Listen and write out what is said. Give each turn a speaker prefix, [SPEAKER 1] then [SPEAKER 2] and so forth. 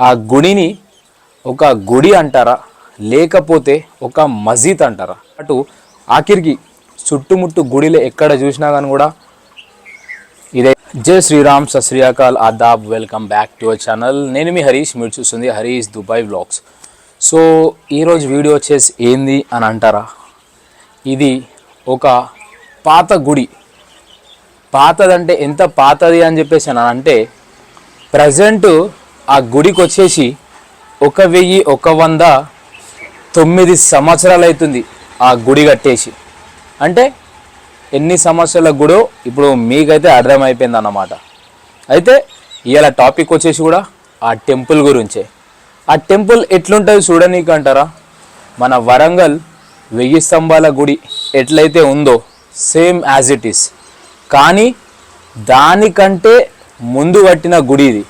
[SPEAKER 1] ఆ గుడిని ఒక గుడి అంటారా లేకపోతే ఒక మసీద్ అంటారా? అటు ఆఖరికి చుట్టుముట్టు గుడిలో ఎక్కడ చూసినా కానీ కూడా ఇదే. జై శ్రీరామ్, సత్ శ్రీ అకాల్, ఆదాబ్, welcome back to our channel. నేను మీ హరీష్, మీరు చూస్తుంది హరీష్ దుబాయ్ వ్లాగ్స్. సో ఈరోజు వీడియో వచ్చేసి ఏంది అని అంటారా, ఇది ఒక పాత గుడి. పాతదంటే ఎంత పాతది అని చెప్పేసి అని అంటే ప్రజెంట్ ఆ గుడికి వచ్చేసి 1109 సంవత్సరాలు అవుతుంది ఆ గుడి కట్టేసి. అంటే ఎన్ని సంవత్సరాల గుడో ఇప్పుడు మీకైతే అర్థమైపోయింది అన్నమాట. అయితే ఇవాళ టాపిక్ వచ్చేసి కూడా ఆ టెంపుల్ గురించే. ఆ టెంపుల్ ఎట్లుంటుంది చూడనీకి అంటారా, మన వరంగల్ 1000 స్తంభాల గుడి ఎట్లయితే ఉందో సేమ్ యాజ్ ఇట్ ఈస్, కానీ దానికంటే ముందు కట్టిన గుడి ఇది.